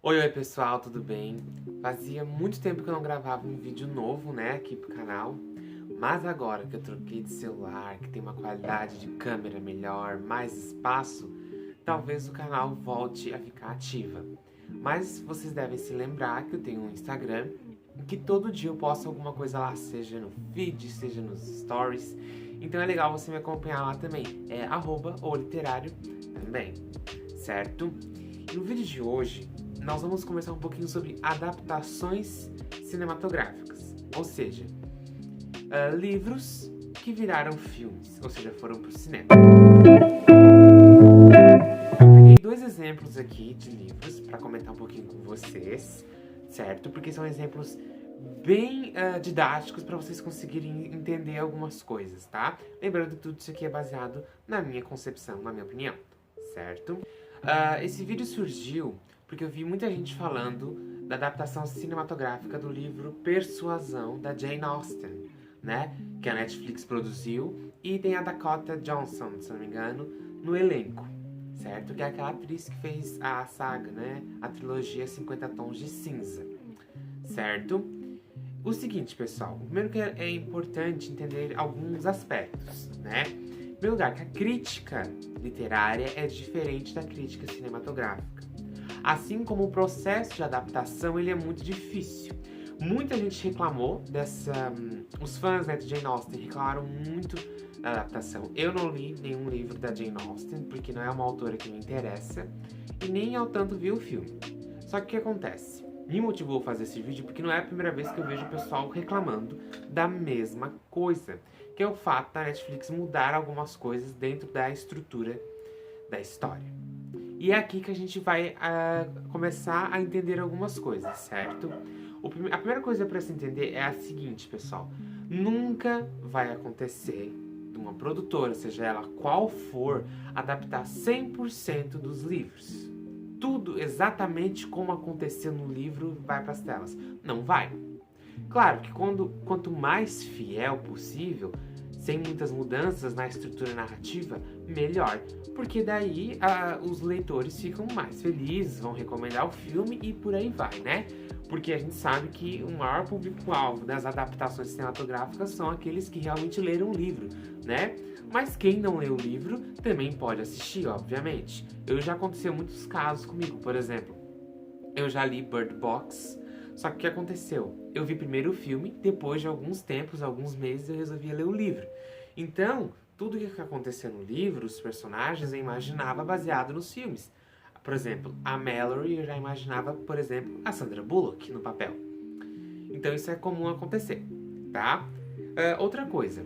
Oi pessoal, tudo bem? Fazia muito tempo que eu não gravava um vídeo novo, né, aqui pro canal. Mas agora que eu troquei de celular, que tem uma qualidade de câmera melhor, mais espaço, talvez o canal volte a ficar ativa. Mas vocês devem se lembrar que eu tenho um Instagram, que todo dia eu posto alguma coisa lá, seja no feed, seja nos stories. Então é legal você me acompanhar lá também, é @oliterário também, certo? E no vídeo de hoje, nós vamos conversar um pouquinho sobre adaptações cinematográficas, ou seja, livros que viraram filmes, ou seja, foram pro cinema. Eu peguei dois exemplos aqui de livros para comentar um pouquinho com vocês, certo? Porque são exemplos bem didáticos para vocês conseguirem entender algumas coisas, tá? Lembrando que tudo isso aqui é baseado na minha concepção, na minha opinião, certo? Esse vídeo surgiu porque eu vi muita gente falando da adaptação cinematográfica do livro Persuasão, da Jane Austen, né? Que a Netflix produziu, e tem a Dakota Johnson, se não me engano, no elenco, certo? Que é aquela atriz que fez a saga, né? A trilogia 50 Tons de Cinza, certo? O seguinte, pessoal, primeiro que é importante entender alguns aspectos, né? Em primeiro lugar, que a crítica literária é diferente da crítica cinematográfica. Assim como o processo de adaptação, ele é muito difícil. Muita gente reclamou os fãs, né, de Jane Austen reclamaram muito da adaptação. Eu não li nenhum livro da Jane Austen, porque não é uma autora que me interessa, e nem ao tanto vi o filme. Só que o que acontece? Me motivou a fazer esse vídeo porque não é a primeira vez que eu vejo o pessoal reclamando da mesma coisa, que é o fato da Netflix mudar algumas coisas dentro da estrutura da história. E é aqui que a gente vai começar a entender algumas coisas, certo? A primeira coisa para se entender é a seguinte, pessoal. Nunca vai acontecer de uma produtora, seja ela qual for, adaptar 100% dos livros. Tudo exatamente como aconteceu no livro vai para as telas. Não vai. Claro que quanto mais fiel possível, sem muitas mudanças na estrutura narrativa, melhor. Porque daí os leitores ficam mais felizes, vão recomendar o filme e por aí vai, né? Porque a gente sabe que o maior público-alvo das adaptações cinematográficas são aqueles que realmente leram o livro, né? Mas quem não lê o livro também pode assistir, obviamente. Já aconteceu muitos casos comigo, por exemplo, eu já li Bird Box, só que o que aconteceu? Eu vi primeiro o filme, depois de alguns tempos, alguns meses, eu resolvi ler o livro. Então, tudo o que acontecia no livro, os personagens, eu imaginava baseado nos filmes. Por exemplo, a Mallory, eu já imaginava, por exemplo, a Sandra Bullock no papel. Então isso é comum acontecer, tá? Outra coisa,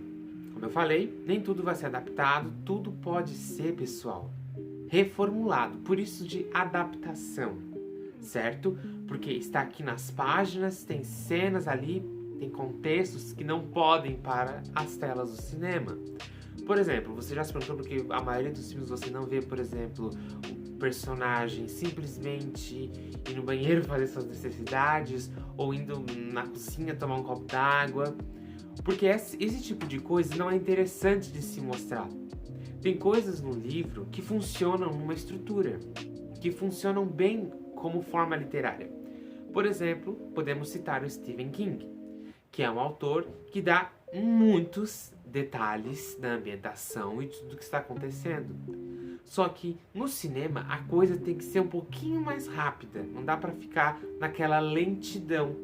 como eu falei, nem tudo vai ser adaptado, tudo pode ser, pessoal, reformulado. Por isso de adaptação, certo? Porque está aqui nas páginas, tem cenas ali, tem contextos que não podem para as telas do cinema. Por exemplo, você já se perguntou porque a maioria dos filmes você não vê, por exemplo, o personagem simplesmente ir no banheiro fazer suas necessidades ou indo na cozinha tomar um copo d'água. Porque esse tipo de coisa não é interessante de se mostrar. Tem coisas no livro que funcionam numa estrutura, que funcionam bem como forma literária. Por exemplo, podemos citar o Stephen King, que é um autor que dá muitos detalhes da ambientação e de tudo que está acontecendo. Só que no cinema a coisa tem que ser um pouquinho mais rápida, não dá para ficar naquela lentidão.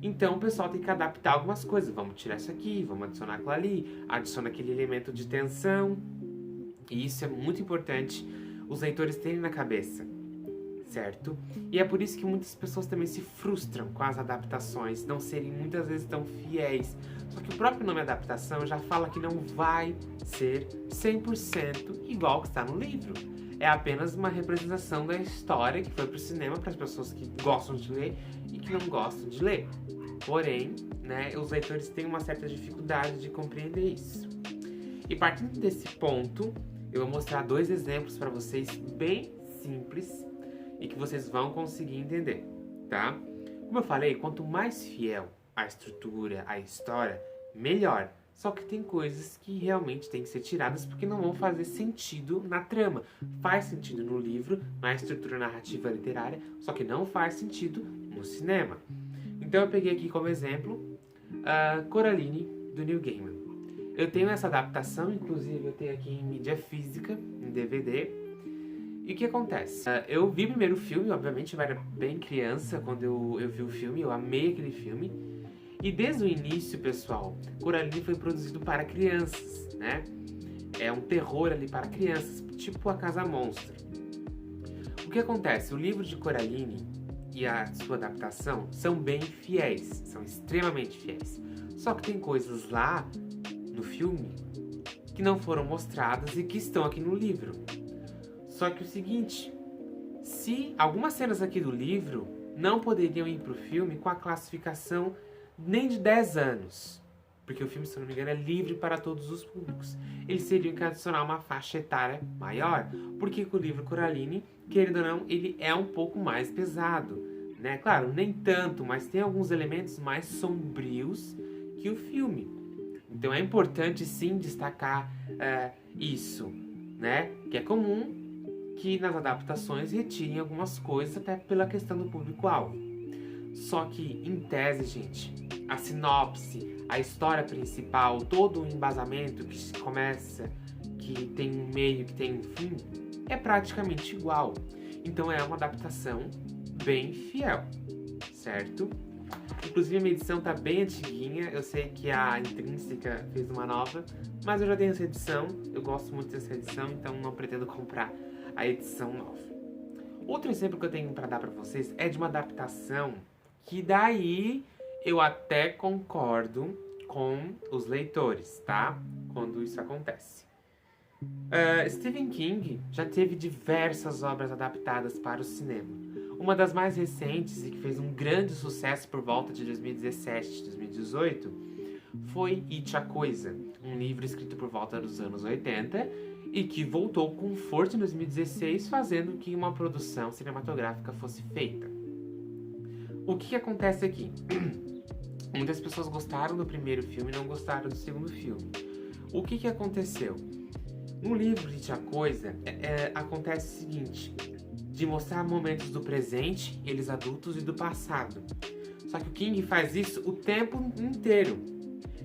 Então o pessoal tem que adaptar algumas coisas. Vamos tirar isso aqui, vamos adicionar aquilo ali, adiciona aquele elemento de tensão. E isso é muito importante os leitores terem na cabeça, certo? E é por isso que muitas pessoas também se frustram com as adaptações, não serem muitas vezes tão fiéis. Só que o próprio nome adaptação já fala que não vai ser 100% igual ao que está no livro. É apenas uma representação da história que foi para o cinema para as pessoas que gostam de ler e que não gostam de ler. Porém, né, os leitores têm uma certa dificuldade de compreender isso. E partindo desse ponto, eu vou mostrar dois exemplos para vocês bem simples e que vocês vão conseguir entender, tá? Como eu falei, quanto mais fiel a estrutura, a história, melhor. Só que tem coisas que realmente têm que ser tiradas porque não vão fazer sentido na trama. Faz sentido no livro, na estrutura narrativa literária, só que não faz sentido no cinema. Então eu peguei aqui como exemplo Coraline, do Neil Gaiman. Eu tenho essa adaptação, inclusive eu tenho aqui em mídia física, em DVD. E o que acontece? Eu vi primeiro o filme, obviamente eu era bem criança quando eu vi o filme, eu amei aquele filme. E desde o início, pessoal, Coraline foi produzido para crianças, né? É um terror ali para crianças, tipo A Casa Monstro. O que acontece? O livro de Coraline e a sua adaptação são bem fiéis, são extremamente fiéis. Só que tem coisas lá no filme que não foram mostradas e que estão aqui no livro. Só que o seguinte, se algumas cenas aqui do livro não poderiam ir para o filme com a classificação nem de 10 anos, porque o filme, se não me engano, é livre para todos os públicos. Eles teriam que adicionar uma faixa etária maior, porque o livro Coraline, querendo ou não, ele é um pouco mais pesado, né? Claro, nem tanto, mas tem alguns elementos mais sombrios que o filme. Então é importante sim destacar isso, né? Que é comum que nas adaptações retirem algumas coisas até pela questão do público-alvo. Só que, em tese, gente, a sinopse, a história principal, todo o embasamento que começa, que tem um meio, que tem um fim, é praticamente igual. Então é uma adaptação bem fiel, certo? Inclusive a minha edição tá bem antiguinha, eu sei que a Intrínseca fez uma nova, mas eu já tenho essa edição, eu gosto muito dessa edição, então não pretendo comprar a edição nova. Outro exemplo que eu tenho para dar para vocês é de uma adaptação que daí eu até concordo com os leitores, tá? Quando isso acontece. Stephen King já teve diversas obras adaptadas para o cinema. Uma das mais recentes e que fez um grande sucesso por volta de 2017, 2018 foi It, a Coisa, um livro escrito por volta dos anos 80 e que voltou com força em 2016, fazendo que uma produção cinematográfica fosse feita. O que acontece aqui? Muitas pessoas gostaram do primeiro filme e não gostaram do segundo filme. O que aconteceu? No livro It, a Coisa, acontece o seguinte, de mostrar momentos do presente, eles adultos, e do passado. Só que o King faz isso o tempo inteiro.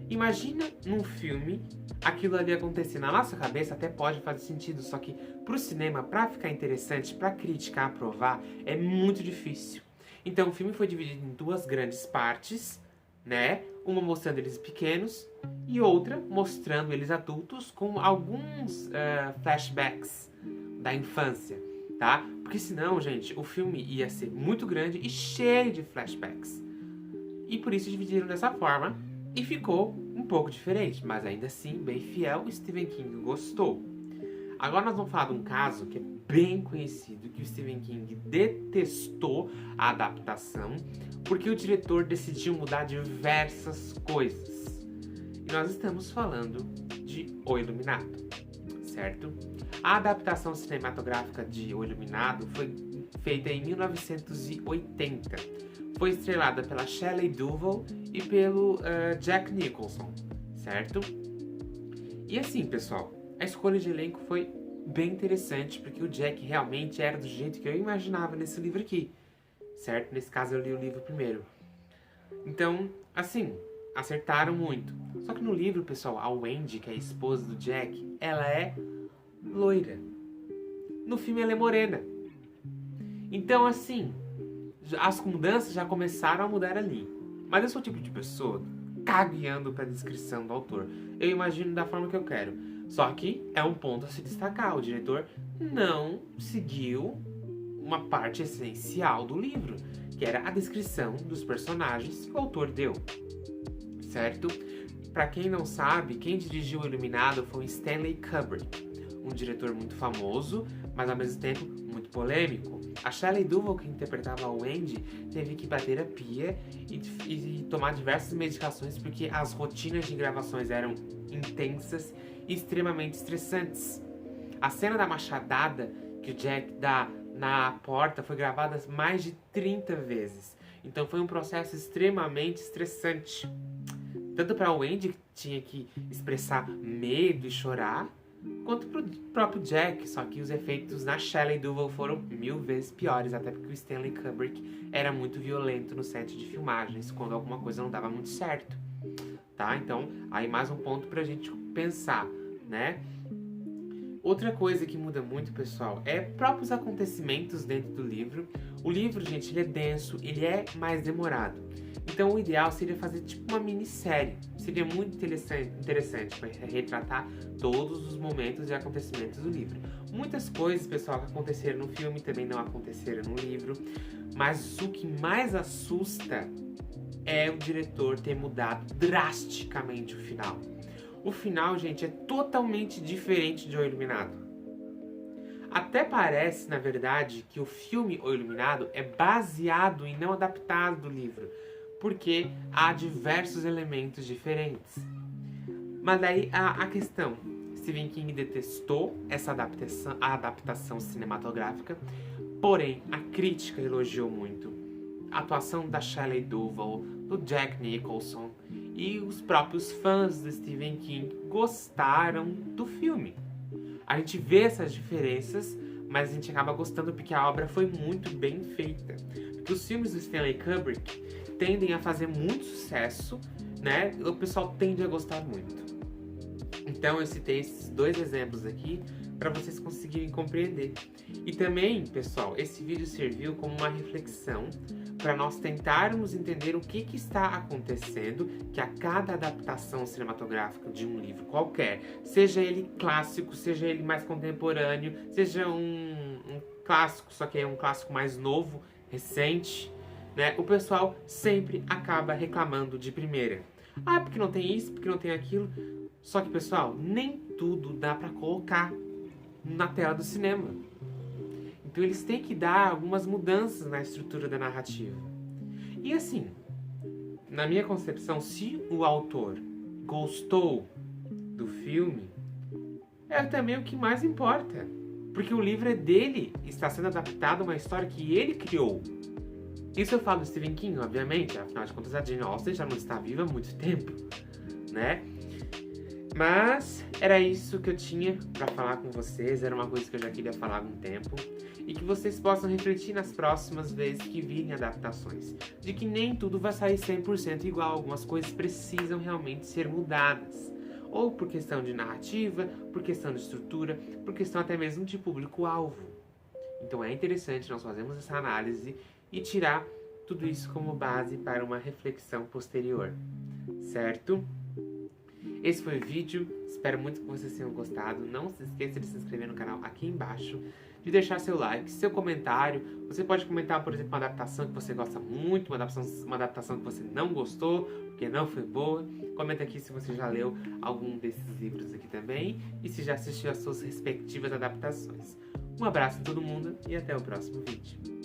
Imagina num filme aquilo ali acontecer. Na nossa cabeça até pode fazer sentido, só que pro cinema, pra ficar interessante, pra criticar, aprovar, é muito difícil. Então o filme foi dividido em duas grandes partes, né? Uma mostrando eles pequenos e outra mostrando eles adultos com alguns flashbacks da infância, tá? Porque senão, gente, o filme ia ser muito grande e cheio de flashbacks. E por isso dividiram dessa forma e ficou um pouco diferente, mas ainda assim bem fiel. O Stephen King gostou. Agora nós vamos falar de um caso que é bem conhecido, que o Stephen King detestou a adaptação, porque o diretor decidiu mudar diversas coisas. E nós estamos falando de O Iluminado, certo? A adaptação cinematográfica de O Iluminado foi feita em 1980. Foi estrelada pela Shelley Duvall e pelo Jack Nicholson, certo? E assim, pessoal, a escolha de elenco foi bem interessante, porque o Jack realmente era do jeito que eu imaginava nesse livro aqui, certo? Nesse caso eu li o livro primeiro. Então, assim, acertaram muito. Só que no livro, pessoal, a Wendy, que é a esposa do Jack, ela é loira. No filme ela é morena. Então, assim, as mudanças já começaram a mudar ali. Mas eu sou o tipo de pessoa cagueando pra descrição do autor. Eu imagino da forma que eu quero. Só que é um ponto a se destacar. O diretor não seguiu uma parte essencial do livro, que era a descrição dos personagens que o autor deu, certo? Pra quem não sabe, quem dirigiu O Iluminado foi o Stanley Kubrick, um diretor muito famoso, mas ao mesmo tempo muito polêmico. A Shelley Duvall, que interpretava a Wendy, teve que ir pra terapia e tomar diversas medicações porque as rotinas de gravações eram intensas e extremamente estressantes. A cena da machadada que o Jack dá na porta foi gravada mais de 30 vezes. Então foi um processo extremamente estressante. Tanto para o Andy, que tinha que expressar medo e chorar, quanto pro próprio Jack, só que os efeitos na Shelley Duvall foram 1000 vezes piores, até porque o Stanley Kubrick era muito violento no set de filmagens, quando alguma coisa não dava muito certo, tá? Então, aí mais um ponto pra gente pensar, né? Outra coisa que muda muito, pessoal, é próprios acontecimentos dentro do livro. O livro, gente, ele é denso, ele é mais demorado. Então, o ideal seria fazer tipo uma minissérie. Seria muito interessante para retratar todos os momentos e acontecimentos do livro. Muitas coisas, pessoal, que aconteceram no filme também não aconteceram no livro. Mas o que mais assusta é o diretor ter mudado drasticamente o final. O final, gente, é totalmente diferente de O Iluminado. Até parece, na verdade, que o filme O Iluminado é baseado e não adaptado do livro, porque há diversos elementos diferentes. Mas daí a questão, Stephen King detestou essa adaptação cinematográfica, porém a crítica elogiou muito a atuação da Shelley Duvall, do Jack Nicholson, e os próprios fãs do Stephen King gostaram do filme. A gente vê essas diferenças, mas a gente acaba gostando porque a obra foi muito bem feita. Porque os filmes do Stanley Kubrick tendem a fazer muito sucesso, né? O pessoal tende a gostar muito. Então eu citei esses dois exemplos aqui para vocês conseguirem compreender. E também, pessoal, esse vídeo serviu como uma reflexão para nós tentarmos entender o que está acontecendo, que a cada adaptação cinematográfica de um livro qualquer, seja ele clássico, seja ele mais contemporâneo, seja um clássico, só que é um clássico mais novo, recente, né? O pessoal sempre acaba reclamando de primeira. Ah, porque não tem isso, porque não tem aquilo. Só que, pessoal, nem tudo dá para colocar na tela do cinema. Então eles têm que dar algumas mudanças na estrutura da narrativa. E assim, na minha concepção, se o autor gostou do filme, é também o que mais importa. Porque o livro é dele, está sendo adaptado a uma história que ele criou. Isso eu falo do Stephen King, obviamente, afinal de contas a Jane Austen já não está viva há muito tempo, né? Mas era isso que eu tinha para falar com vocês, era uma coisa que eu já queria falar há algum tempo. E que vocês possam refletir nas próximas vezes que virem adaptações. De que nem tudo vai sair 100% igual, algumas coisas precisam realmente ser mudadas. Ou por questão de narrativa, por questão de estrutura, por questão até mesmo de público-alvo. Então é interessante nós fazermos essa análise e tirar tudo isso como base para uma reflexão posterior. Certo? Esse foi o vídeo, espero muito que vocês tenham gostado. Não se esqueça de se inscrever no canal aqui embaixo, de deixar seu like, seu comentário. Você pode comentar, por exemplo, uma adaptação que você gosta muito, uma adaptação que você não gostou, porque não foi boa. Comenta aqui se você já leu algum desses livros aqui também e se já assistiu às suas respectivas adaptações. Um abraço a todo mundo e até o próximo vídeo.